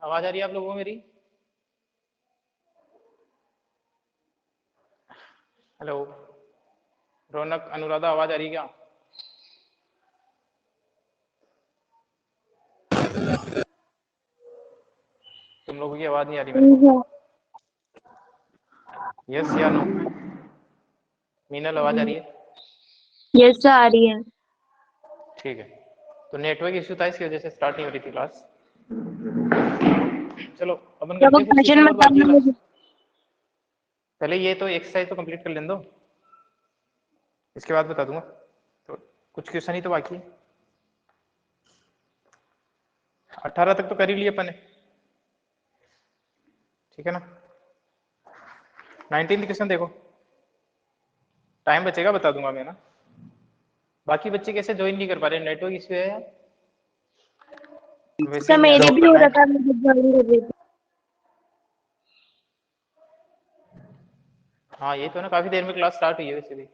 आवाज आ रही है आप लोगों को मेरी? हेलो रौनक, अनुराधा, आवाज आ रही है क्या? तुम लोगों की आवाज नहीं आ रही मेरे को। यस या नो? मीनल, आवाज आ रही है? यस आ रही है। ठीक है। तो नेटवर्क इश्यू था, इसकी वजह से स्टार्ट नहीं हो रही थी क्लास। चलो अपन तो करते हैं कुछ क्वेश्चन क्वेश्चन और बाकी बताना क्लास। मुझे। पहले ये तो एक्सरसाइज तो कंप्लीट कर लेने दो, इसके बाद बता दूंगा। तो कुछ क्वेश्चन ही तो बाकी है। 18 तक तो कर ही लिए अपन ने, ठीक है ना। 19 क्वेश्चन देखो, टाइम बचेगा बता दूंगा मैं ना। बाकी बच्चे कैसे ज्वाइन नहीं कर पा रहे, नेटवर्क इश्यू है या वैसे तो ही नहीं आ मेरी भी हो रहा? रहा था, मुझे ज्वाइन कर रही थी। हाँ ये तो ना, काफी देर में क्लास स्टार्ट हुई है वैसे भी।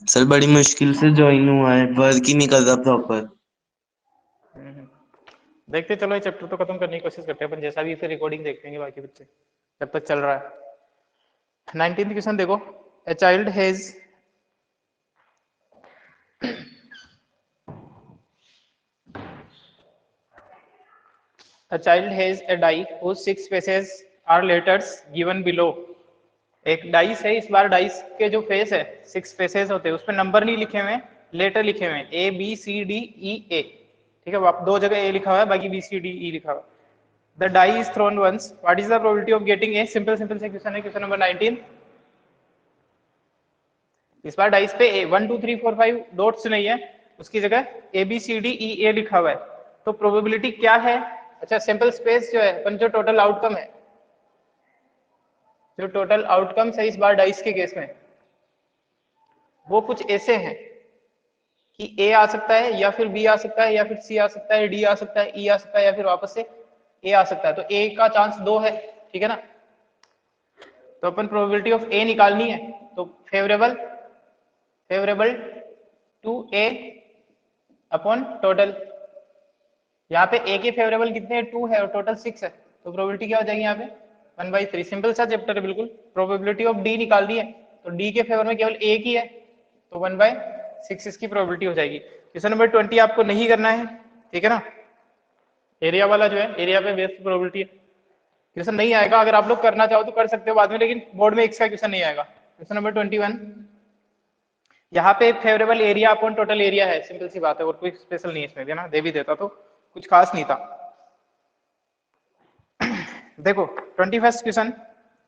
सर बड़ी मुश्किल से ज्वाइन हुआ है, वर्क ही नहीं कर रहा प्रॉपर। देखते चलो, ये चैप्टर तो खत्म करने की कोशिश करते हैं अपन, जैसा भी फिर रिकॉर्डिंग देखेंगे बाकी बच्चे जब तक चल रहा है। 19th क्वेश्चन देखो। A child has A child has a die whose 6 faces are letters given below. एक डाइस है, इस बार डाइस के जो फेस है 6 फेसेस होते हैं, उस पर नंबर नहीं लिखे हुए, लेटर लिखे हुए A B C D E ए। ठीक है, आप दो जगह ए लिखा हुआ है, बाकी बी सी डी ई लिखा हुआ है। The die is thrown once, what is the probability of getting A? Simple simple से क्वेश्चन है, क्वेश्चन नंबर 19। इस बार डाइस पे 1 2 3 4 5 डॉट्स नहीं है, उसकी जगह A B C D E ए लिखा हुआ है। तो प्रोबेबिलिटी क्या है? अच्छा, सैंपल स्पेस जो है अपन, जो टोटल आउटकम है, जो टोटल आउटकम्स है इस बार डाइस के केस में, वो कुछ ऐसे हैं कि ए आ सकता है, या फिर बी आ सकता है, या फिर सी आ सकता है, डी आ सकता है, ई आ सकता है, या फिर वापस से ए आ सकता है। तो ए का चांस 2 है, ठीक है ना। तो अपन प्रोबेबिलिटी ऑफ ए निकालनी है, तो favourable to A upon total. यहाँ पे ए के फेवरेबल कितने हैं? 2 है और टोटल 6 है, तो प्रोबेबिलिटी क्या हो जाएगी यहाँ पे? 1/3। सिंपल सा चैप्टर है बिल्कुल। प्रोबेबिलिटी ऑफ डी निकालनी है, तो डी के फेवर में केवल ए की है, तो 1/6 इसकी प्रोबेबिलिटी हो जाएगी। क्वेश्चन नंबर 20 आपको नहीं करना है, ठीक है ना। एरिया वाला जो है, एरिया पे बेस्ड प्रोबेबिलिटी है। क्वेश्चन नहीं आएगा, अगर आप लोग करना चाहो तो कर सकते हो बाद में, लेकिन बोर्ड में एक्स का क्वेश्चन नहीं आएगा। क्वेश्चन नंबर 21, यहाँ पे favourable area upon total area है, सिंपल सी बात है, और कोई स्पेशल नहीं है इसमें भी ना, दे भी देता तो कुछ खास नहीं था। देखो 21st question,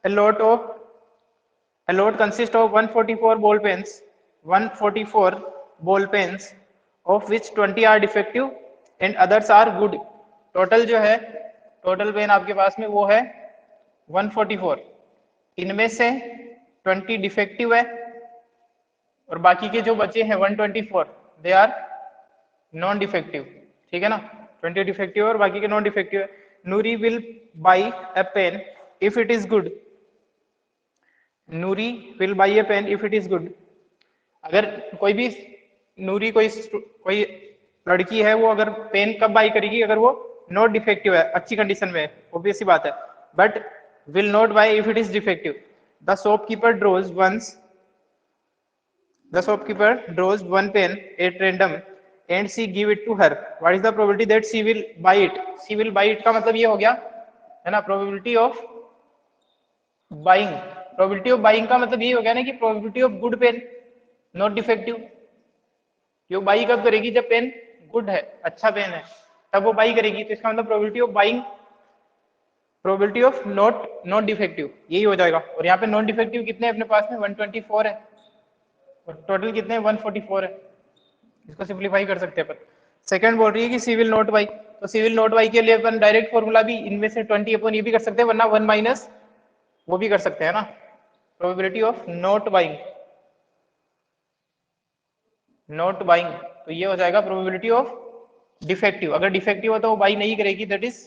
a load consists of 144 ball pens, 144 ball pens of which 20 are defective and others are good. Total जो है, टोटल पेन आपके पास में वो है 144, इनमें से 20 डिफेक्टिव है और बाकी के जो बचे हैं 124 दे आर नॉन डिफेक्टिव, ठीक है ना। 20 डिफेक्टिव और बाकी के नॉन डिफेक्टिव है। Noori will buy a pen if it is good, Noori will buy a pen if it is good. अगर कोई भी नूरी, कोई लड़की है, वो अगर पेन कब बाई करेगी? अगर वो नॉट डिफेक्टिव है, अच्छी कंडीशन में है, ऑब्वियस सी बात है। But will not buy if it is defective. The shopkeeper draws once, the shopkeeper draws one pen at random and she give it to her. What is the probability that she will buy it? She will buy it का मतलब ये हो गया है ना, probability of buying। probability of buying का मतलब ये हो गया ना कि probability of good pen, not defective। ये बाई कब करेगी? जब पेन गुड है, अच्छा पेन है, तब वो बाई करेगी। तो इसका मतलब probability of buying, probability of not defective, यही हो जाएगा। और यहाँ पे नॉन डिफेक्टिव कितने हैं अपने पास में? 124 है, और टोटल कितने हैं? 144 है। इसको सिंप्लीफाई कर सकते हैं अपन। सेकंड बोल रही है कि सी विल नॉट बाई, तो सी विल नॉट बाई के लिए अपन डायरेक्ट फॉर्मूला भी इनमें से 20 अपन ये भी कर सकते हैं, वरना 1 माइनस वो भी कर सकते हैं ना, probability of not buying, not buying. तो ये हो जाएगा प्रोबेबिलिटी ऑफ डिफेक्टिव। अगर डिफेक्टिव हो तो वो बाई नहीं करेगी, दैट इज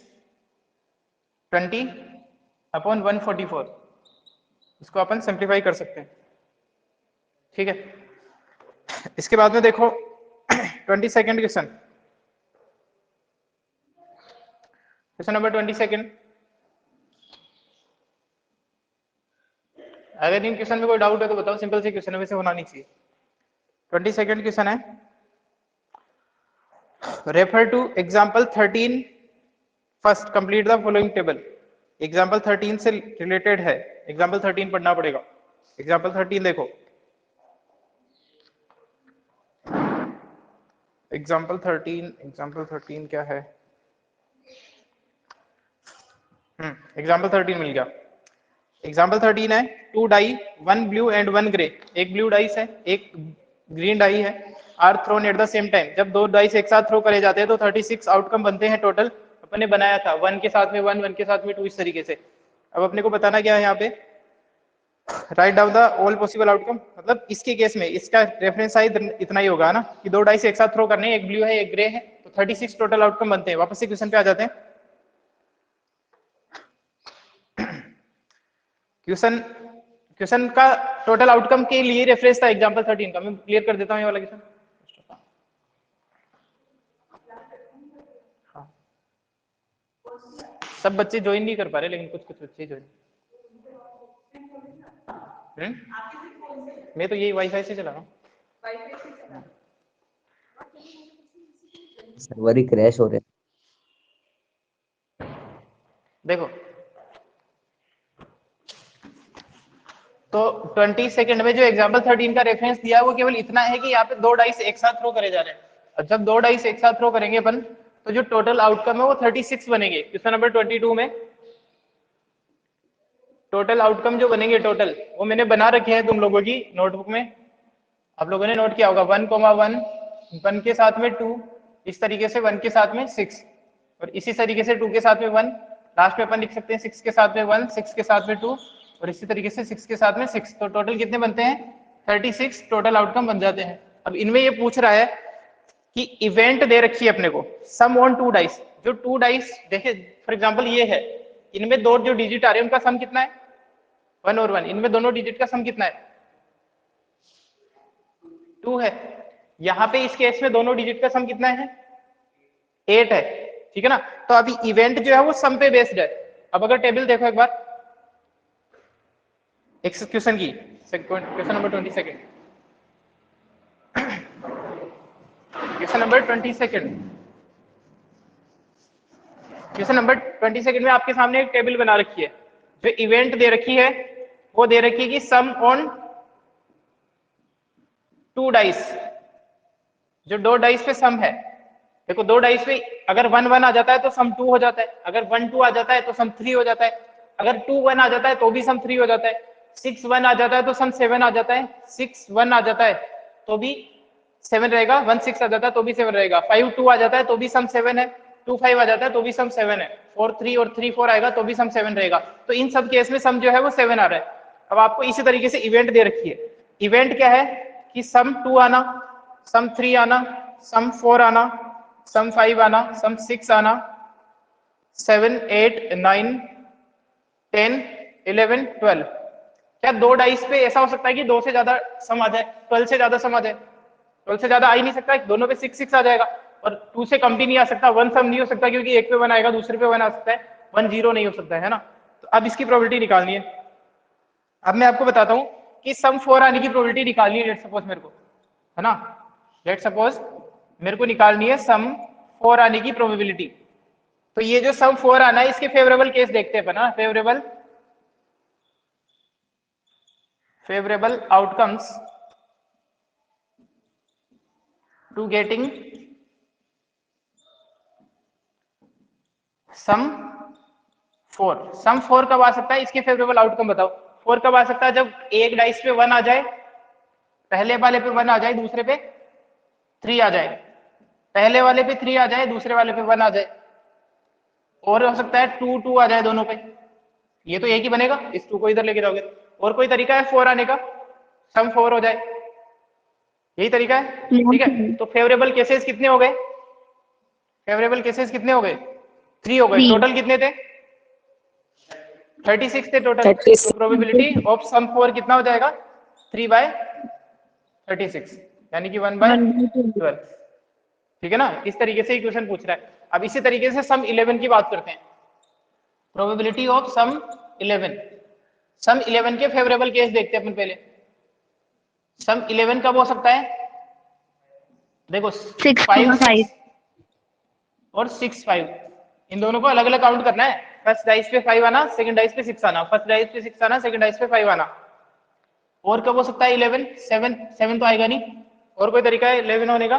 20 अपॉन 144। इसको अपन सिंप्लीफाई कर सकते हैं, ठीक है। इसके बाद में देखो 22nd क्वेश्चन, क्वेश्चन नंबर 22। अगर इन क्वेश्चन में कोई डाउट है तो बताओ, सिंपल से क्वेश्चन वैसे होना नहीं चाहिए। 22 क्वेश्चन है, refer to example 13 first, complete the following table. Example 13 से रिलेटेड है, एग्जाम्पल 13 पढ़ना पड़ेगा। एग्जाम्पल 13 देखो, एग्जाम्पल 13 क्या है? एग्जाम्पल 13 मिल गया। एग्जाम्पल 13 है, 2 डाई, 1 ब्लू एंड 1 ग्रे। एक ब्लू डाइस है, एक ग्रीन डाई है, are thrown at the same time. जब दो डाइस एक साथ थ्रो करे जाते हैं तो 36 आउटकम बनते हैं टोटल। अपने बनाया था 1 के साथ में 1, 1 के साथ में 2, इस तरीके से। अब अपने को बताना क्या है यहाँ पे, write down the all possible outcome. मतलब इसके केस में इसका रेफरेंस साइज इतना ही होगा ना, कि 2 डाइस एक साथ थ्रो करने, एक ब्लू है एक ग्रे है, तो 36 टोटल आउटकम बनते हैं। वापस से क्वेश्चन पे आ जाते हैं। क्वेश्चन का टोटल आउटकम के लिए रेफरेंस था एग्जांपल 13 का। मैं क्लियर कर देता हूँ ये वाला क्वेश्चन। हाँ, सब बच्चे ज्वाइन नहीं कर पा रहे, लेकिन कुछ कुछ बच्चे ज्वाइन। मैं तो यही वाईफाई से चला रहा हूँ। सर्वर ही क्रैश हो रहे हैं। देखो तो 20 सेकंड में जो एग्जांपल 13 का रेफरेंस दिया है वो केवल इतना है कि यहाँ पे 2 डाइस एक साथ थ्रो करे जा रहे हैं। और जब 2 डाइस एक साथ थ्रो करेंगे अपन, तो जो टोटल आउटकम है वो 36 बनेंगे। क्वेश्चन नंबर 22 में टोटल आउटकम जो बनेंगे टोटल, वो मैंने बना रखे हैं तुम लोगों की नोटबुक में। आप लोगों ने नोट किया होगा 1,1, 1 के साथ में 2, इस तरीके से 1 के साथ में 6, और इसी तरीके से 2 के साथ में 1, लास्ट में अपन लिख सकते हैं 6 के साथ में 1, 6 के साथ में 2, और इसी तरीके से 6 के साथ में 6। तो टोटल कितने बनते हैं? 36 टोटल आउटकम बन जाते हैं। अब इनमें ये पूछ रहा है कि इवेंट दे रखी है अपने को, सम ऑन 2 डाइस। जो 2 डाइस देखे फॉर एग्जांपल ये है, इनमें 2 जो डिजिट आ रहे हैं उनका सम कितना है? 1 और 1। इनमें दोनों डिजिट का सम कितना है? 2 है। यहाँ पे इस केस में दोनों डिजिट का सम कितना है? 8 है। ठीक है ना? तो अभी इवेंट जो है वो सम पे बेस्ड है। अब अगर टेबल देखो एक बार एक्सक्यूशन की, question number 22, question number 22, question number 22 में आपके सामने एक टेबल बना रखी है। जो इवेंट दे रखी है वो दे रखी है कि सम ऑन 2 डाइस। जो 2 डाइस पे सम है, देखो 2 डाइस पे अगर 1 1 आ जाता है तो सम 2 हो जाता है, अगर 1 2 आ जाता है तो सम 3 हो जाता है, अगर 2 1 आ जाता है तो भी सम 3 हो जाता है, 6 1 आ जाता है तो सम 7 आ जाता है, 6 1 आ जाता है तो भी 7 रहेगा, 1 6 आ जाता है तो भी 7 रहेगा, 5 2 आ जाता है तो भी सम 7 है, 2 5 आ जाता है तो भी सम 7 है, 4 3 और 3 4 आएगा तो भी सम 7 रहेगा। तो इन सब केस में सम जो है वो 7 आ रहा है। अब आपको इसी तरीके से इवेंट दे रखी है। इवेंट क्या है कि सम 2 आना, सम 3 आना, सम 4 आना, सम 5 आना, सम 6 आना, 7 8 9 10 11 12। क्या 2 डाइस पे ऐसा हो सकता है कि 2 से ज्यादा सम आ जाए, 12 से ज्यादा सम आ जाए? 12 से ज्यादा आ ही नहीं सकता, दोनों पे 6 6 आ जाएगा, और 2 से कम भी नहीं आ सकता। 1 सम नहीं हो सकता क्योंकि एक पे 1 आएगा, दूसरे पे 1 आ सकता है, 1 0 नहीं हो सकता है ना। तो अब इसकी प्रोबेबिलिटी निकालनी है। अब मैं आपको बताता हूं कि सम 4 आने की प्रोबेबिलिटी निकालनी है। लेट सपोज मेरे को, है ना, लेट सपोज मेरे को निकालनी है सम 4 आने की प्रोबेबिलिटी। तो ये जो सम 4 आना है इसके फेवरेबल केस देखते हैं ना, favourable outcomes to getting sum 4। Sum 4 कब आ सकता है? इसके फेवरेबल आउटकम बताओ। 4 कब आ सकता है? जब एक डाइस पे 1 आ जाए, पहले वाले पे 1 आ जाए, दूसरे पे 3 आ जाए, पहले वाले पे 3 आ जाए, दूसरे वाले पे 1 आ जाए, और हो सकता है 2 2 आ जाए दोनों पे। ये तो एक ही बनेगा, इस 2 को इधर लेके जाओगे। और कोई तरीका है 4 आने का, सम 4 हो जाए, यही तरीका है। ठीक है, तो फेवरेबल केसेस कितने हो गए? फेवरेबल केसेस कितने हो गए? 3 हो गए। टोटल कितने थे? 36 थे टोटल। तो प्रोबेबिलिटी ऑफ सम 4 कितना हो जाएगा? 3/36, यानी कि 1/12। ठीक है ना? इस तरीके से क्वेश्चन पूछ रहा है। अब इसी तरीके से सम 11 की बात करते हैं। Probability of some 11। सम 11 के फेवरेबल केस देखते हैं अपन पहले। सम 11 कब हो सकता है? देखो 6 5 5 6 और 6 5, इन दोनों को अलग अलग काउंट करना है। फर्स्ट डाइस पे 5 आना, सेकंड डाइस पे 6 आना, फर्स्ट डाइस पे 6 आना, सेकंड डाइस पे 5 आना। और कब हो सकता है 11? 7 तो आएगा नहीं। और कोई तरीका है 11 होने का?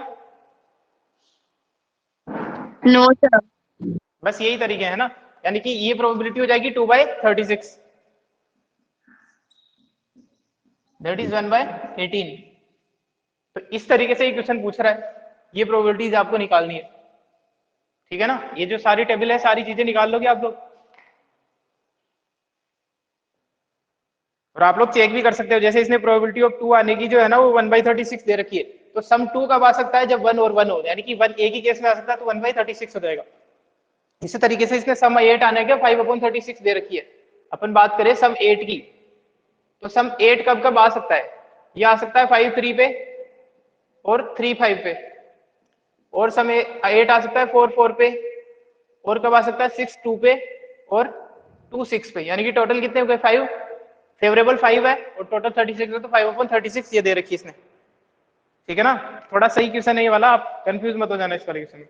No sir. बस यही तरीके है ना, यानी कि ये प्रोबेबिलिटी हो जाएगी 2/36, दैट इज 1/18। तो इस तरीके से ये क्वेश्चन पूछ रहा है, ये प्रोबेबिलिटीज आपको निकालनी है। ठीक है ना, ये जो सारी टेबल है सारी चीजें निकाल लोगे आप लोग, और आप लोग चेक भी कर सकते हो। जैसे इसने प्रोबेबिलिटी ऑफ 2 आने की जो है ना वो 1/36 दे रखी है, तो सम 2 कब आ सकता है? जब 1 और 1 हो, यानी कि 1 एक ही केस में आ सकता है, तो 1/36 हो जाएगा। इसी तरीके से इसने सम 8 आने के 5/36 दे रखी है। अपन बात करें सम 8 की, तो सम 8 कब कब आ सकता है? ये आ सकता है 5 3 पे और 3 5 पे, और सम 8 आ सकता है 4 4 पे, और कब आ सकता है 6 2 पे और 2 6 पे, यानी कि टोटल कितने हो गए? 5। फेवरेबल 5 है और टोटल 36 है, तो 5/36 ये दे रखी इसने। ठीक है ना, थोड़ा सही क्वेश्चन है ये वाला, आप कंफ्यूज मत हो जाना इस वाले क्वेश्चन में।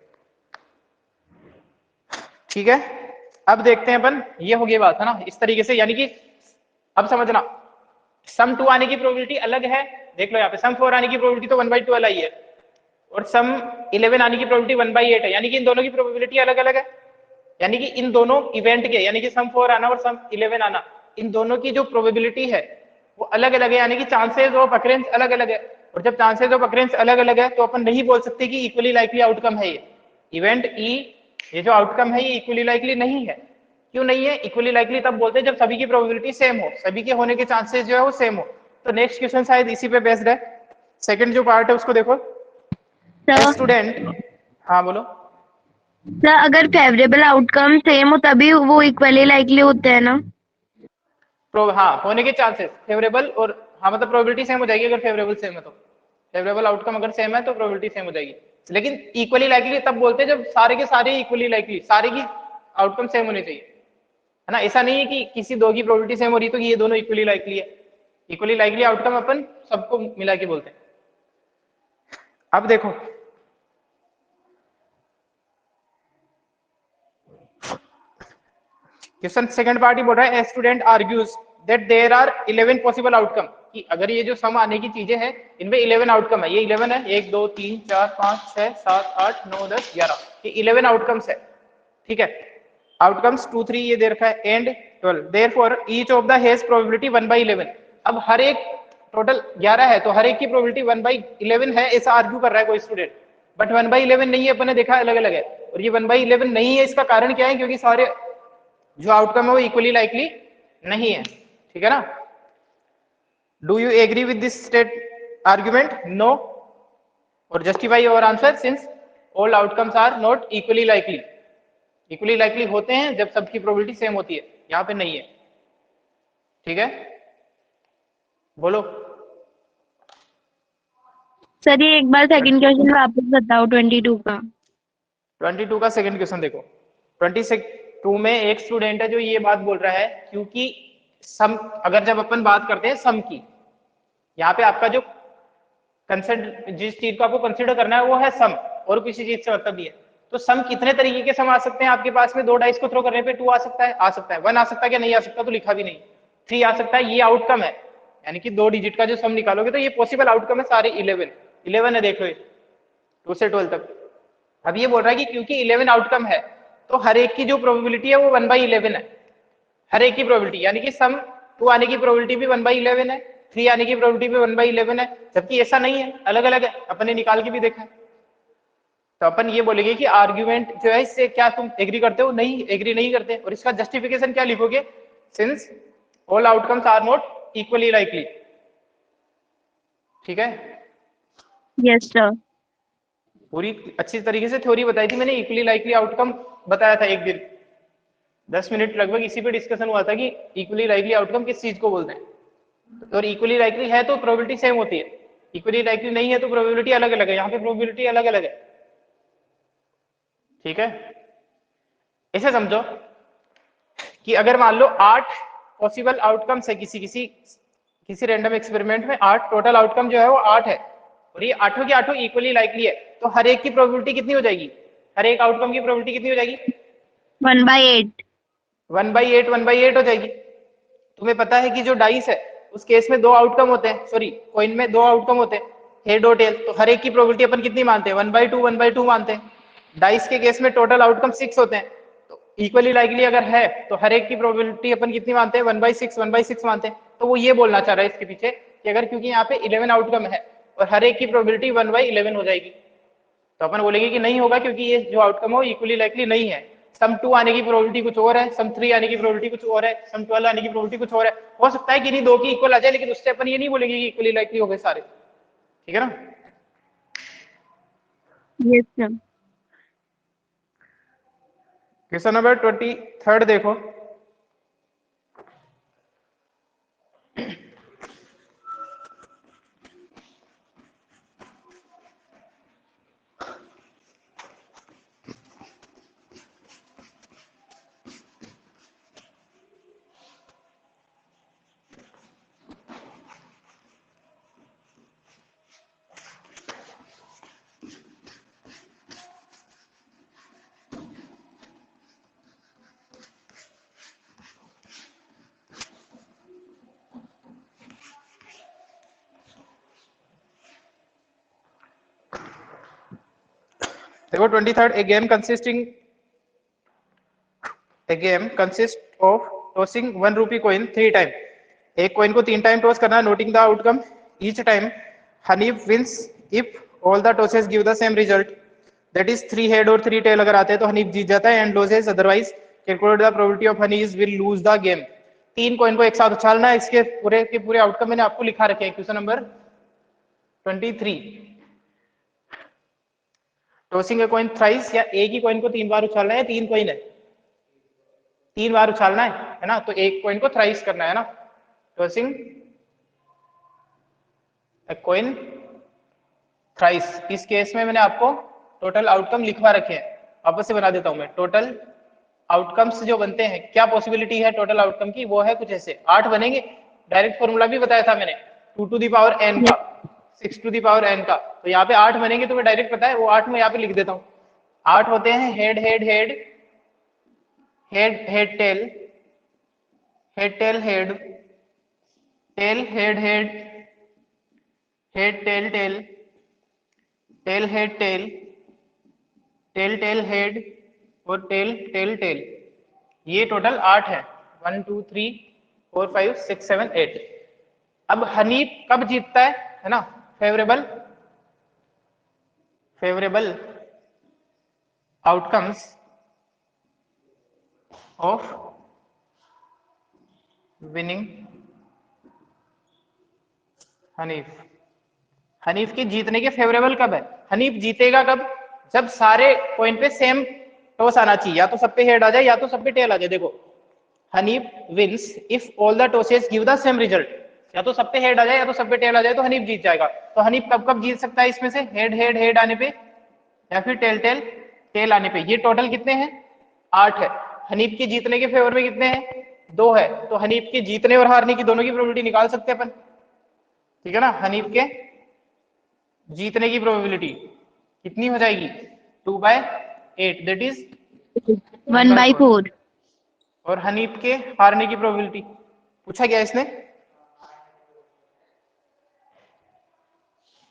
ठीक है, अब देखते हैं अपन, ये हो गई बात है ना इस तरीके से, यानी कि अब समझना सम 2 आने की प्रोबेबिलिटी अलग है। देख लो यहाँ पे सम 4 आने की प्रोबेबिलिटी तो 1/12 आई है, और सम 11 आने की प्रोबेबिलिटी 1/8 है, यानी कि इन दोनों की प्रोबेबिलिटी अलग अलग है। यानी कि इन दोनों इवेंट के, यानी कि सम 4 आना और सम 11 आना, इन दोनों की जो प्रोबेबिलिटी है वो अलग अलग है, यानी कि चांसेस ऑफ अकरेंस अलग अलग है। और जब चांसेस ऑफ अकरेंस अलग अलग है तो अपन नहीं बोल सकते कि इक्वली लाइकली आउटकम है ये इवेंट ई, ये जो आउटकम है ये इक्वली लाइकली नहीं है। क्यों नहीं है? इक्वली लाइकली तब बोलते हैं जब सभी की प्रोबेबिलिटी सेम हो, सभी के होने के चांसेस जो है वो सेम हो। तो नेक्स्ट क्वेश्चन शायद इसी पे बेस्ड है। सेकंड जो पार्ट है उसको देखो। सर स्टूडेंट, हाँ बोलो। सर अगर फेवरेबल आउटकम सेम हो तभी वो इक्वली लाइकली होते हैं ना? हाँ, होने के चांसेस फेवरेबल, और हाँ मतलब प्रोबेबिलिटी सेम हो जाएगी अगर फेवरेबल सेम है तो। फेवरेबल आउटकम अगर सेम है तो प्रोबेबिलिटी सेम हो जाएगी। लेकिन इक्वली लाइकली तब बोलते हैं जब सारे के सारे इक्वली लाइकली, सारे की आउटकम सेम होने चाहिए, है ना। ऐसा नहीं है कि किसी दो की प्रोबेबिलिटी सेम हो रही तो ये दोनों इक्वली लाइकली है। इक्वली लाइकली आउटकम अपन सबको मिला के बोलते हैं। अब देखो क्वेश्चन सेकंड पार्ट ही बोल रहा है, student argues that there are 11 possible outcome, कि अगर ये जो सम आने की चीजें हैं इनमें 11 आउटकम है। ये 11 है, 1 2 3 4 5 6 7 8 9 10 11, ये 11 आउटकम्स है। ठीक है, आउटकम्स 2 3 ये दे रखा है and 12, therefore each of the has probability 1/11। अब हर एक टोटल 11 है तो हर एक की प्रोबेबिलिटी 1/11 है, ऐसा आर्ग्यू कर रहा है कोई स्टूडेंट। बट 1/11 नहीं है, अपन ने देखा अलग अलग है। और ये 1/11 नहीं है, इसका कारण क्या है? क्योंकि सारे जो आउटकम है वो इक्वली लाइकली नहीं है। ठीक है ना, do you agree with this state argument? No, और justify your answer since all outcomes are not equally likely. Equally likely होते हैं जब सबकी प्रोबेबिलिटी सेम होती है, यहाँ पे नहीं है। ठीक है, बोलो। सर ये एक बार सेकंड क्वेश्चन वापस बताओ 22 का। 22 का सेकंड क्वेश्चन देखो। 22 में एक स्टूडेंट है जो ये बात बोल रहा है, क्योंकि सम, अगर जब अपन बात करते हैं सम की, यहाँ पे आपका जो कंसिडर, जिस चीज को आपको कंसिडर करना है वो है सम, और किसी चीज से मतलब नहीं है। तो सम कितने तरीके के सम आ सकते हैं आपके पास में? 2 डाइस को थ्रो करने पे 2 आ सकता है, 1 आ सकता है, क्या नहीं आ सकता? तो लिखा भी नहीं। 3 आ सकता है, ये आउटकम है, यानी कि 2 डिजिट का जो सम निकालोगे तो ये पॉसिबल आउटकम है सारे 11 है, देख लो 2 से 12 तक। अब ये बोल रहा है कि क्योंकि 11 आउटकम है तो हर एक की जो प्रोबेबिलिटी है वो 1/11 है, हर एक की प्रोबेबिलिटी, यानी कि सम 2 आने की प्रोबेबिलिटी भी 1/11 है, 3 आने की प्रोबेबिलिटी भी 1/11 है, जबकि ऐसा नहीं है, अलग अलग है, अपने निकाल के भी देखा है। तो अपन ये बोलेंगे कि आर्ग्यूमेंट जो है इससे क्या तुम एग्री करते हो? नहीं, एग्री नहीं करते। और इसका जस्टिफिकेशन क्या लिखोगे? Since all outcomes are not equally likely. ठीक है, यस सर। पूरी अच्छी तरीके से थ्योरी बताई थी मैंने, इक्वली लाइकली आउटकम बताया था एक दिन, 10 मिनट लगभग इसी पे डिस्कशन हुआ था कि इक्वली लाइकली आउटकम किस चीज को बोलते हैं। और इक्वली लाइकली है तो प्रोबेबिलिटी सेम होती है, इक्वली लाइकली नहीं है तो प्रोबेबिलिटी अलग अलग है, यहाँ पे प्रोबेबिलिटी अलग अलग है। ठीक है, इसे समझो कि अगर मान लो 8 पॉसिबल आउटकम्स है किसी रैंडम एक्सपेरिमेंट में, 8 टोटल आउटकम जो है वो 8 है, और ये आठों की आठों इक्वली लाइकली है, तो हर एक की प्रोबेबिलिटी कितनी हो जाएगी, हर एक आउटकम की प्रोबेबिलिटी कितनी हो जाएगी, 1/8। 1/8 हो जाएगी। तुम्हें पता है कि जो डाइस है उस केस में 2 आउटकम होते हैं, सॉरी कॉइन में 2 आउटकम होते हैं, हेड और टेल, तो हर एक की प्रोबेबिलिटी अपन कितनी मानते हैं, 1/2 मानते हैं। डाइस के केस में टोटल आउटकम 6 होते हैं, तो इक्वली लाइकली अगर है तो हर एक की प्रोबेबिलिटी अपन कितनी मानते हैं, 1/6 मानते हैं। तो वो ये बोलना चाह रहा है इसके पीछे कि अगर क्योंकि यहाँ पे 11 आउटकम है और हर एक की प्रोबेबिलिटी 1/11 हो जाएगी, तो अपन बोलेंगे कि नहीं होगा, क्योंकि ये जो आउटकम है वो इक्वली लाइकली नहीं है। सम 2 आने की प्रोबेबिलिटी कुछ और है, सम 3 आने की प्रोबेबिलिटी कुछ और है, सम 12 आने की प्रोबेबिलिटी कुछ और है। हो सकता है कि इन्हीं दो की इक्वल आ जाए, लेकिन उससे अपन ये नहीं बोलेंगे कि इक्वली लाइकली हो गए सारे। ठीक है ना। Yes sir. क्वेश्चन नंबर 23 देखो। देखो 23 a game consists of tossing 1 rupee coin 3 time. एक कॉइन को 3 टाइम टॉस करना है, noting the outcome each time Hanif wins if all the tosses give the same result, that is 3 head और 3 tell अगर आते हैं तो हनीफ जीत जाता है, and losses otherwise calculate the probability of Hanif will lose the game. 3 coin को एक साथ उछालना है, इसके पूरे के पूरे आउटकम मैंने आपको लिखा रखे हैं। Question number 23, tossing a coin thrice, या एक ही कॉइन को 3 बार उछालना है, 3 कॉइन है 3 बार उछालना है ना, तो एक कॉइन को थ्राइस करना है ना, टॉसिंग ए कॉइन थ्राइस। इस केस में मैंने आपको टोटल आउटकम लिखवा रखे हैं, वापस से बना देता हूं मैं। टोटल आउटकम्स जो बनते हैं, क्या पॉसिबिलिटी है टोटल आउटकम की, वो है कुछ ऐसे 8 बनेंगे। डायरेक्ट फॉर्मूला भी बताया था मैंने, 2 टू द पावर n का, 6 टू द पावर n का, तो यहाँ पे 8 बनेंगे, तो मैं डायरेक्ट पता है वो 8 में यहाँ पे लिख देता हूँ। 8 होते हैं head head head head head tail head tail head tail head head head tail tail tail head tail tail tail head और टेल टेल टेल। ये टोटल 8 है, 1 2 3 4 5 6 7 8। अब हनीफ कब जीतता है ना, favourable favourable outcomes of winning Hanif. Hanif के जीतने के फेवरेबल कब है, हनीफ जीतेगा कब, जब सारे पॉइंट पे सेम टॉस आना चाहिए, या तो सब पे हेड आ जाए या तो सब पे टेल आ जाए। देखो Hanif wins if all the tosses give the same result, या तो सब पे हेड आ जाए या तो सब पे टेल आ जाए, तो हनीफ जीत जाएगा। तो हनीफ कब कब जीत सकता है इसमें से, हेड हेड हेड आने पे या फिर टेल टेल टेल आने पे। ये टोटल कितने हैं, 8 है। हनीफ के जीतने के फेवर में कितने हैं, 2 है, तो हनीफ के जीतने और हारने की दोनों की प्रोबेबिलिटी निकाल सकते हैं अपन। ठीक है ना, हनीफ के जीतने की प्रोबेबिलिटी कितनी हो जाएगी, 2/8, दैट इज 1/4। 1/4। और हनीफ के हारने की प्रोबेबिलिटी पूछा गया इसने,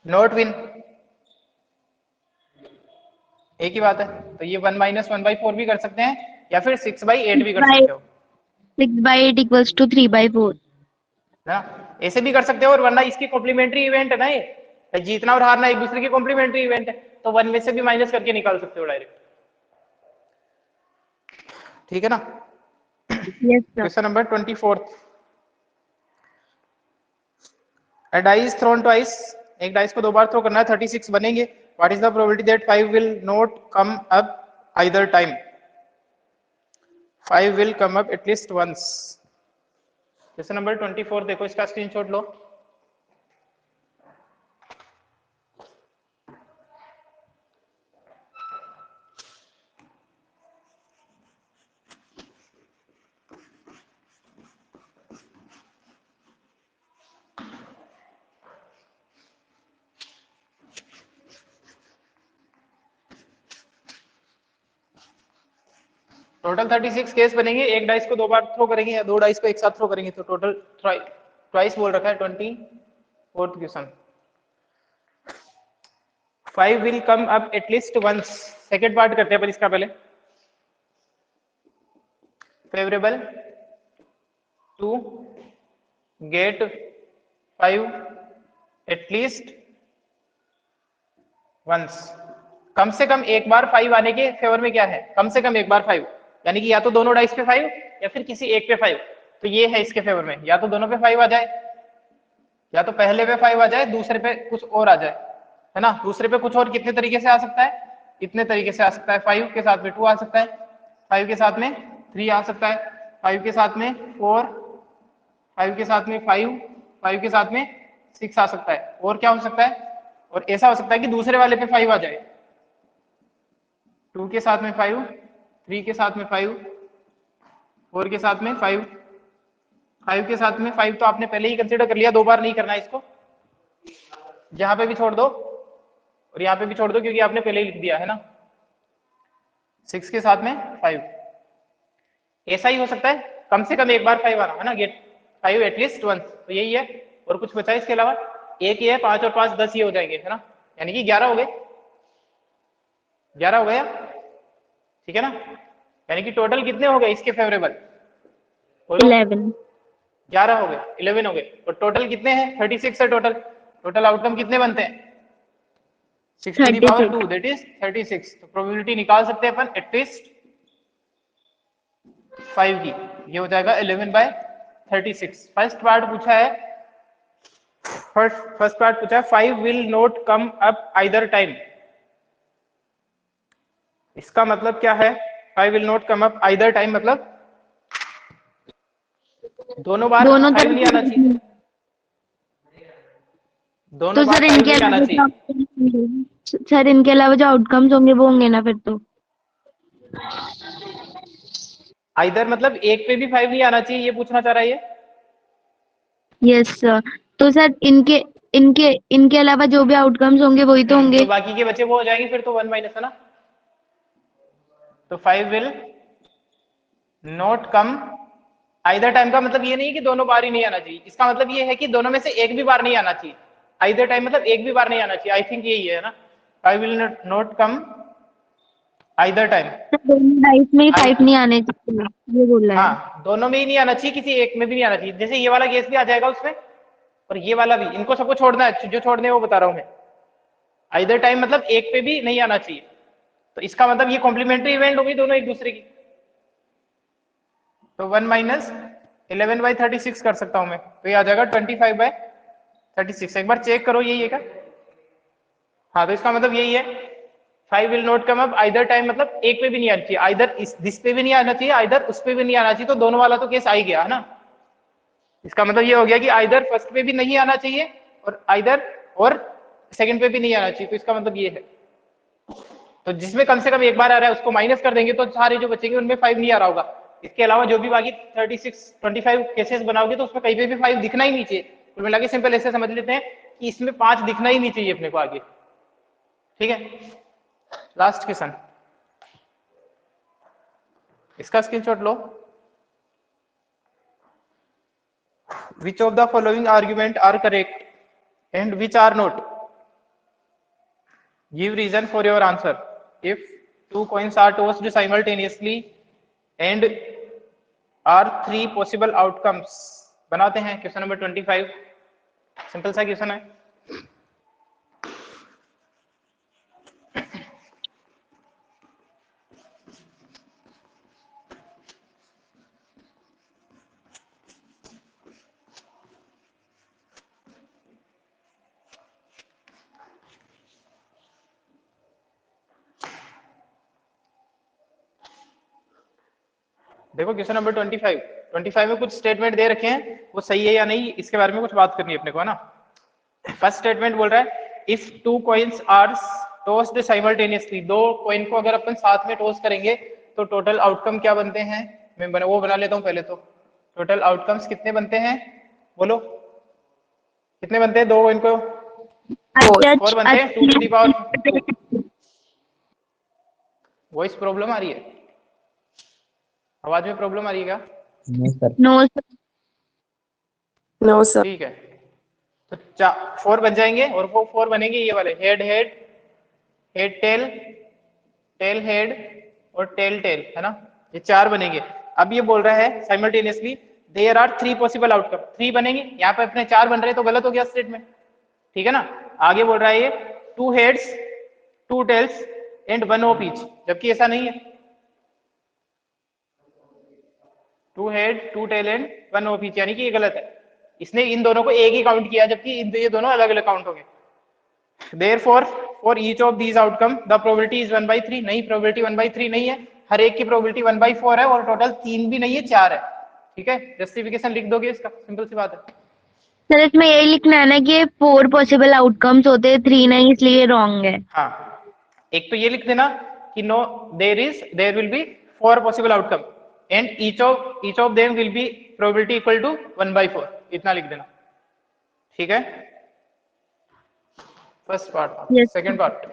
नॉट विन, एक ही बात है। तो ये 1 - 1/4 भी कर सकते हैं, या फिर 6/8 भी कर सकते हो, 6/8 equals to 3/4। है ना, ऐसे भी कर सकते हो। और वरना इसकी कॉम्प्लीमेंट्री इवेंट है ना, ये जीतना और हारना एक दूसरे की कॉम्प्लीमेंट्री इवेंट है, तो 1 में से भी माइनस करके निकाल सकते हो डायरेक्ट। ठीक है ना। Yes sir. Question number 24, a dice thrown twice, एक डाइस को 2 बार थ्रो करना है, 36 बनेंगे। What is the probability that 5 will not come up either time, 5 will come up at least वंस। क्वेश्चन नंबर 24 देखो, इसका स्क्रीनशॉट लो। टोटल 36 केस बनेंगे, एक डाइस को 2 बार थ्रो करेंगे या 2 डाइस को एक साथ थ्रो करेंगे, तो टोटल ट्वाइस बोल रखा है। 24th question, 5 will come up at least once. Second part करते हैं पर इसका पहले, favourable to get 5 at least once. कम से कम एक बार 5 आने के फेवर में क्या है, कम से कम एक बार 5, यानी कि या तो दोनों डाइस पे 5 या फिर किसी एक पे 5। तो ये है इसके फेवर में, या तो दोनों पे 5 आ जाए, या तो पहले पे 5 आ जाए, दूसरे पे कुछ और आ जाए, है ना। दूसरे पे कुछ और कितने तरीके से आ सकता है, इतने तरीके से आ सकता है। 5 के साथ में 2 आ सकता है, 5 के साथ में 3 आ सकता है, 5 के साथ में 4, 5 के साथ में 5, 5 के साथ में 6 आ सकता है। और क्या हो सकता है, और ऐसा हो सकता है कि दूसरे वाले पे 5 आ जाए, 2 के साथ में 5, 3 के साथ में 5, 4 के साथ में 5, 5 के साथ में 5 तो आपने पहले ही कंसीडर कर लिया, 2 बार नहीं करना है इसको, यहां पे भी छोड़ दो और यहाँ पे भी छोड़ दो क्योंकि आपने पहले ही लिख दिया है ना। 6 के साथ में 5, ऐसा ही हो सकता है कम से कम एक बार 5 आना, है ना, गेट 5 एटलीस्ट वंस। तो यही है, और कुछ बचा इसके अलावा, एक ही है, 5 और 5 10 ही हो जाएंगे, है ना, यानी कि 11 हो गए, 11 हो गया, ठीक है ना। यानी कि टोटल कितने हो गए इसके फेवरेबल, 11 11 हो गए, 11 हो गए, और टोटल कितने हैं, 36 है टोटल। टोटल आउटकम कितने बनते हैं, 6 to the power 2, that is 36। तो प्रोबेबिलिटी निकाल सकते हैं अपन एटलीस्ट 5 की, ये हो जाएगा 11/36। फर्स्ट पार्ट पूछा है, फर्स्ट पार्ट पूछा है 5 will not come up either time. इसका मतलब क्या है, 5 will not come up either time मतलब दोनों बार 5 नहीं आना चाहिए, दोनों तो बार सर 5 इनके नहीं आना चाहिए। सर इनके अलावा जो आउटकम्स होंगे वो होंगे ना फिर तो। आइदर मतलब एक पे भी 5 नहीं आना चाहिए, ये पूछना चाह रहा है ये। यस सर, तो सर इनके इनके इनके अलावा जो भी आउटकम्स होंगे वही तो होंगे। जो बाकी के बचे वो हो जाएंगे फिर तो 1 माइनस, है ना। तो 5 will not come either time का मतलब ये नहीं है कि दोनों बार ही नहीं आना चाहिए, इसका मतलब ये है कि दोनों में से एक भी बार नहीं आना चाहिए। आइदर टाइम मतलब एक भी बार नहीं आना चाहिए, आई थिंक यही है ना। 5 will not come either time, sir दोनों डाइस में ही 5 नहीं आने चाहिए, ये बोल रहा है। हाँ दोनों में ही नहीं आना चाहिए, किसी एक में भी नहीं आना चाहिए। जैसे ये वाला केस भी आ जाएगा उसमें, और ये वाला भी, इनको सबको छोड़ना है, जो छोड़ने हैं वो बता रहा हूं मैं। आइदर टाइम मतलब एक पे भी नहीं आना चाहिए, तो इसका मतलब ये कॉम्प्लीमेंट्री इवेंट होगी दोनों एक दूसरे की। तो 1 माइनस 11/36 कर सकता हूं मैं, तो ये आ जाएगा 25/36। एक बार चेक करो यही है क्या, हाँ तो इसका मतलब यही है 5 will not come up either time मतलब एक पे भी नहीं आना चाहिए, आइदर दिस पे भी नहीं आना चाहिए, आइदर उस पे भी नहीं आना चाहिए। तो दोनों वाला तो केस आ ही गया, है ना। इसका मतलब ये हो गया कि आइदर फर्स्ट पे भी नहीं आना चाहिए और आइदर और सेकंड पे भी नहीं आना चाहिए, तो इसका मतलब ये है। तो जिसमें कम से कम एक बार आ रहा है उसको माइनस कर देंगे तो सारे जो बचेंगे उनमें 5 नहीं आ रहा होगा। इसके अलावा जो भी बाकी 25 केसेस बनाओगे तो उसमें कहीं पे भी 5 दिखना ही नहीं चाहिए। कुल मिला के सिंपल ऐसे समझ लेते हैं कि इसमें 5 दिखना ही नहीं चाहिए अपने को आगे, ठीक है। लास्ट क्वेश्चन, इसका screenshot low. Which of the following argument are correct and which are not? Give reason for your answer. If 2 coins are tossed simultaneously and are 3 possible outcomes, बनाते हैं क्वेश्चन नंबर 25। सिंपल सा question है। देखो question number 25 में कुछ statement दे रखे हैं, वो सही है या नहीं इसके बारे में कुछ बात करनी है अपने को, है ना। फर्स्ट स्टेटमेंट बोल रहा है if 2 coins are tossed simultaneously, 2 coin को अगर अपन साथ में टॉस करेंगे तो टोटल आउटकम क्या बनते हैं। मैं वो बना लेता हूँ पहले। तो टोटल आउटकम्स कितने बनते हैं, बोलो कितने बनते हैं 2 कॉइन को, 4 बनते हैं, 2 to the power 2। Voice problem आ रही है। आवाज में प्रॉब्लम आ रही है क्या? No sir. No sir. ठीक है, तो 4 बन जाएंगे और वो 4 बनेंगे ये वाले, head head, head tail, tail head और टेल टेल, है ना, ये 4 बनेंगे। अब ये बोल रहा है simultaneously there are 3 possible outcome, 3 बनेंगे, यहाँ पे अपने 4 बन रहे तो गलत हो गया स्टेटमेंट, ठीक है ना। आगे बोल रहा है ये 2 heads 2 tails and 1 of each, जबकि ऐसा नहीं है, 2 head 2 tail and 1 of each, यानी कि ये गलत है। इसने इन दोनों को एक ही काउंट किया, जबकि ये दोनों अलग अलग काउंट हो गए। Therefore, for each of these outcome, the probability is 1/3, नहीं, probability 1/3 नहीं है, हर एक की probability 1/4 है, और टोटल 3 भी नहीं है 4 है, ठीक है। जस्टिफिकेशन लिख दोगे इसका, सिंपल सी बात है। सर इसमें यही लिखना है ना कि 4 पॉसिबल आउटकम्स होते हैं, 3 नहीं, इसलिए रॉन्ग है। हाँ, एक तो ये लिख देना कि no there will be 4 possible outcome and each of them will be probability equal to 1/4, इतना लिख देना, ठीक है। First part. Yes. Second part,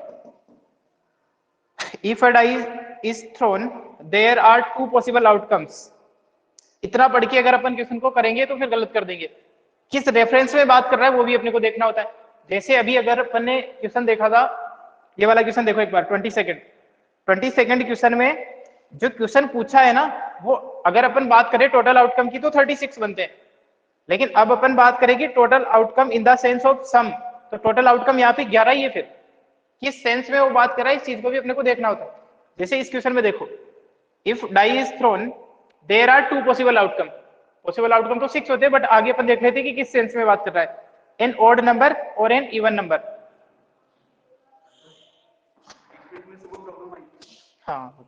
if a die is thrown there are 2 possible outcomes, इतना पढ़ के अगर अपन क्वेश्चन को करेंगे तो फिर गलत कर देंगे। किस रेफरेंस में बात कर रहा है वो भी अपने को देखना होता है। जैसे अभी अगर अपन ने क्वेश्चन देखा था, ये वाला क्वेश्चन देखो एक बार, 20 सेकंड क्वेश्चन में जो क्वेश्चन पूछा है ना, वो अगर अपन बात करें टोटल आउटकम की तो 36 बनते हैं, लेकिन अब अपन बात करेंगे total outcome in the sense of sum, तो टोटल आउटकम यहाँ पे 11 ही है। फिर किस सेंस में वो बात कर रहा है, इस चीज को भी अपने को देखना होता है। जैसे इस क्वेश्चन में देखो, if die is thrown there are 2 possible outcome, possible outcome तो 6 होते हैं, बट आगे अपन देख लेते हैं कि किस सेंस में बात कर रहा है, एन ऑड नंबर और एन इवन नंबर। हाँ,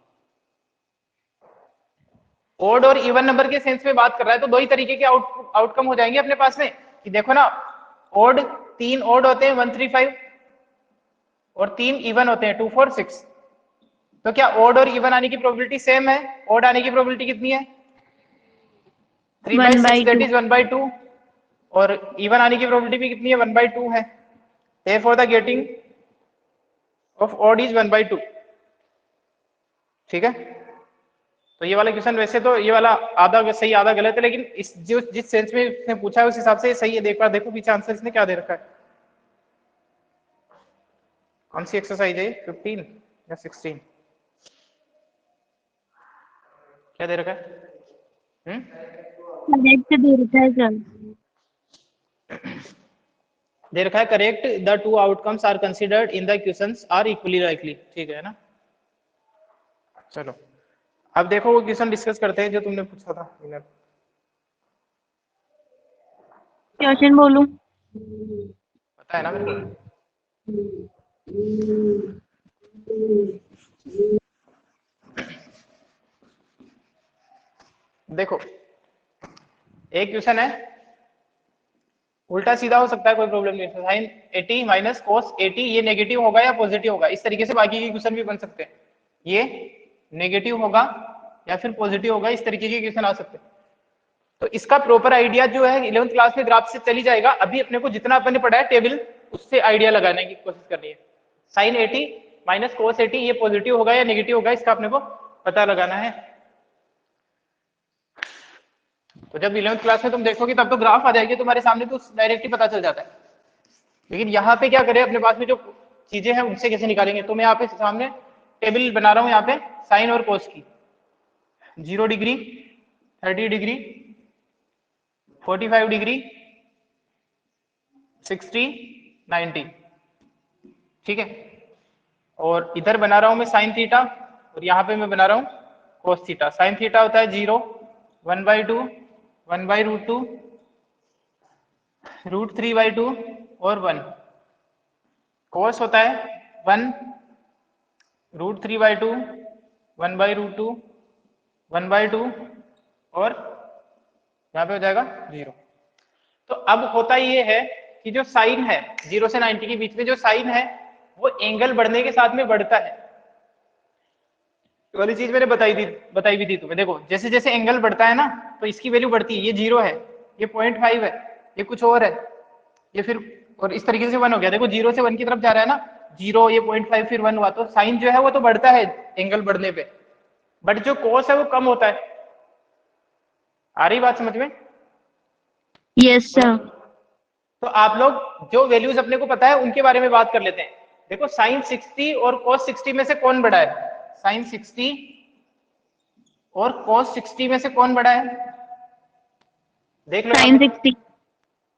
ऑड और इवन नंबर के सेंस में बात कर रहा है, तो दो ही तरीके के आउटकम हो जाएंगे अपने पास में, कि देखो ना, ऑड 3 ऑड होते हैं 1 3 5 और 3 इवन होते हैं 2 4 6, तो क्या ऑड और इवन आने की प्रोबेबिलिटी सेम है? ऑड आने की प्रोबेबिलिटी कितनी है? 3/6, दैट इज 1/2, और इवन आने की प्रोबेबिलिटी भी कितनी है? 1/2 है। therefore the getting of odd is 1/2, ठीक है। तो ये वाला क्वेश्चन वैसे तो ये वाला आधा सही आधा गलत है, लेकिन इस जिस सेंस में इसने पूछा है उस हिसाब से सही है। देखो पीछे आंसर इसने क्या दे रखा है, कौन सी एक्सरसाइज है, 15 या 16, क्या दे रखा है? करेक्ट दे रखा है सर, दे रखा है correct the 2 outcomes are considered in the questions are equally likely, ठीक है ना। चलो अब देखो वो क्वेश्चन डिस्कस करते हैं जो तुमने पूछा था विनर। क्वेश्चन बोलूं? पता है ना मेरे को। देखो एक क्वेश्चन है, उल्टा सीधा हो सकता है, कोई प्रॉब्लम नहीं है। साइन 80 माइनस कोस 80, ये नेगेटिव होगा या पॉजिटिव होगा? इस तरीके से बाकी के क्वेश्चन भी बन सकते हैं, ये नेगेटिव होगा या फिर पॉजिटिव होगा, इस तरीके के क्वेश्चन आ सकते हैं। तो इसका प्रॉपर आइडिया जो है 11th क्लास में ग्राफ से चली जाएगा। अभी अपने को जितना अपन ने पढ़ा है टेबल, उससे आइडिया लगाने की कोशिश करनी है। साइन 80 माइनस कोस 80, ये पॉजिटिव होगा या नेगेटिव होगा, इसका अपने को पता लगाना है। तो जब 11th क्लास में तुम देखोगे तब तो ग्राफ आ जाएगी तुम्हारे सामने, तो डायरेक्ट ही पता चल जाता है। लेकिन यहाँ पे क्या करें, अपने पास में जो चीजें हैं उनसे कैसे निकालेंगे। तो मैं यहाँ पे सामने टेबल बना रहा हूँ, यहाँ पे साइन और कोस की, 0 डिग्री, 30 डिग्री, 45 डिग्री, 60, 90, ठीक है। और इधर बना रहा हूं मैं साइन थीटा, और यहाँ पे मैं बना रहा हूँ कोस थीटा। साइन थीटा होता है 0, 1/2, 1/√2, √3/2 और 1। कोस होता है 1, √3/2, 1/√2, 1/2 और यहाँ पे हो जाएगा 0। तो अब होता ये है कि जो साइन है 0 से 90 के बीच में जो साइन है वो एंगल बढ़ने के साथ में बढ़ता है। वाली चीज मैंने बताई भी थी तुम्हें। देखो जैसे जैसे एंगल बढ़ता है ना तो इसकी वैल्यू बढ़ती है। ये 0 है, ये 0.5 है, ये कुछ और है, ये फिर और इस तरीके से 1 हो गया। देखो 0 से 1 की तरफ जा रहा है ना, 0 ये 0.5 फिर 1 हुआ, तो साइन जो है वो तो बढ़ता है एंगल बढ़ने पे, बट जो कोस है वो कम होता है। आ रही बात समझ में? Yes sir. तो आप लोग जो वैल्यूज अपने को पता है उनके बारे में बात कर लेते हैं। देखो साइन 60 और कॉस 60 में से कौन बड़ा है? साइन 60 और कॉस 60 में से कौन बड़ा है? देख लो साइन 60।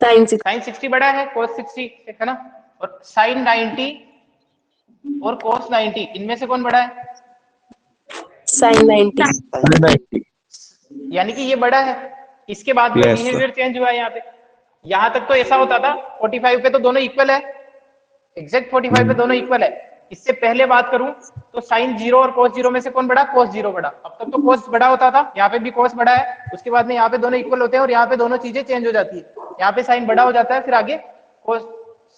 साइन 60 बड़ा है कॉस 60 है ना, और साइन 90 और कॉस 90 इनमें से कौन बड़ा है? साइन 90। यानी कि ये बड़ा है। इसके बाद में Yes, बिहेवियर चेंज हुआ है यहाँ पे। यहाँ तक तो ऐसा होता था 45 पे तो दोनों इक्वल है, एग्जैक्ट 45 पे दोनों इक्वल है। इससे पहले बात करूं तो साइन 0 और कोस 0 में से कौन बड़ा? कोस 0 बड़ा। अब तक तो कोस बड़ा होता था, यहाँ पे भी कोस बड़ा है, उसके बाद में यहाँ पे दोनों इक्वल होते हैं और यहाँ पे दोनों चीजें चेंज हो जाती है। यहाँ पे साइन बड़ा हो जाता है, फिर आगे कोस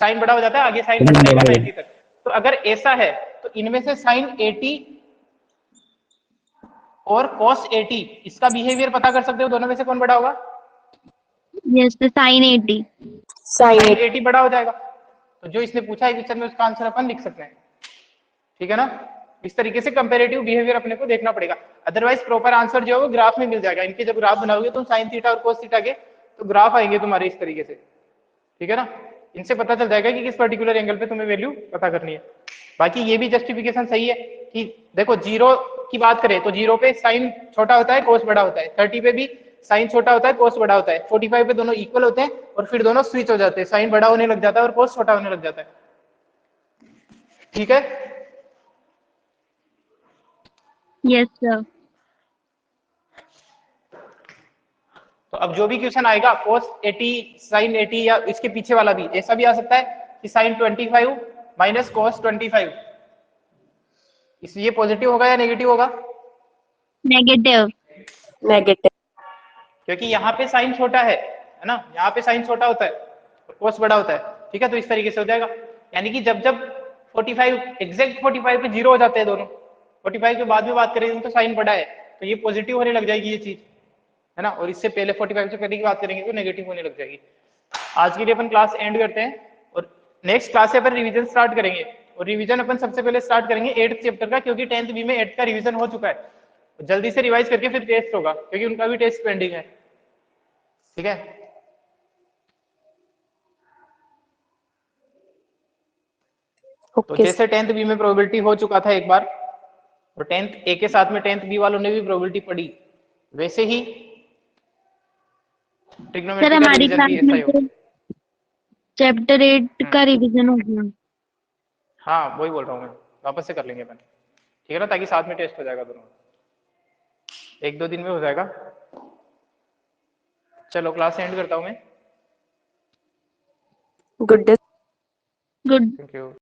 साइन बड़ा हो जाता है, आगे साइन बढ़ जाएगा 90 तक। तो अगर ऐसा है तो इनमें से साइन 80 और cos 80 इसका बिहेवियर पता कर सकते हो, दोनों में से कौन बड़ा होगा? Yes sir, sine 80। Sine sine 80 बड़ा हो जाएगा। तो जो इसने पूछा है क्वेश्चन में उसका आंसर अपन लिख सकते हैं, ठीक है ना। इस तरीके से कंपैरेटिव बिहेवियर अपने को देखना पड़ेगा, अदरवाइज प्रॉपर आंसर जो है वो ग्राफ में मिल जाएगा। इनके जब ग्राफ बनाओगे तुम साइन थीटा और कोस थीटा के, तो ग्राफ आएंगे तुम्हारे इस तरीके से, ठीक है ना। इनसे पता चल जाएगा कि किस पर्टिकुलर एंगल पे तुम्हें वैल्यू पता करनी है। बाकी ये भी जस्टिफिकेशन सही है कि देखो 0 की बात करें तो 0 पे साइन छोटा होता है कोस बड़ा होता है, 30 पे भी साइन छोटा होता है कोस बड़ा होता है, 45 पे दोनों इक्वल होते हैं और फिर दोनों स्विच हो जाते हैं, साइन बड़ा होने लग जाता है और कोस छोटा होने लग जाता है, ठीक है। Yes sir. तो अब जो भी क्वेश्चन आएगा कोस 80 साइन 80 या इसके पीछे वाला भी ऐसा भी आ सकता है कि साइन 25 माइनस कोस 25, इसलिए पॉजिटिव होगा या नेगेटिव होगा? नेगेटिव। नेगेटिव। क्योंकि यहाँ पे साइन छोटा है ना, यहाँ पे साइन छोटा होता है और कोस बड़ा होता है, ठीक है। तो इस तरीके से हो जाएगा, यानी कि जब जब 45 एग्जैक्ट 45 पे 0 हो जाते हैं दोनों, 45 के बाद में बात करेंगे तो साइन बड़ा है तो ये पॉजिटिव होने लग जाएगी ये चीज, है ना। और इससे पहले 45 से पहले की बात करेंगे तो नेगेटिव होने लग जाएगी। आज के लिए अपन क्लास एंड करते हैं और नेक्स्ट क्लास से अपन रिवीजन स्टार्ट करेंगे। और रिवीजन अपन सबसे पहले स्टार्ट करेंगे 8th चैप्टर का, क्योंकि 10th बी में 8th का रिवीजन हो चुका है। जल्दी से रिवाइज करके फिर टेस्ट होगा, क्योंकि उनका भी टेस्ट पेंडिंग है, ठीक है। तो ओके जैसे 10th बी में प्रोबेबिलिटी हो चुका था एक बार, और 10th ए के साथ में 10th बी वालों ने भी प्रोबेबिलिटी पढ़ी, वैसे ही सर ट्रिग्नोमेट्री का हमारी रिवीजन क्लास भी ऐसा में ही होगा। तो चैप्टर 8 का रिवीजन हो गया। हाँ वही बोल रहा हूँ मैं, वापस से कर लेंगे अपन, ठीक है ना, ताकि साथ में टेस्ट हो जाएगा दोनों, 1-2 दिन में हो जाएगा। चलो क्लास एंड करता हूँ मैं। Good day. Good. Thank you.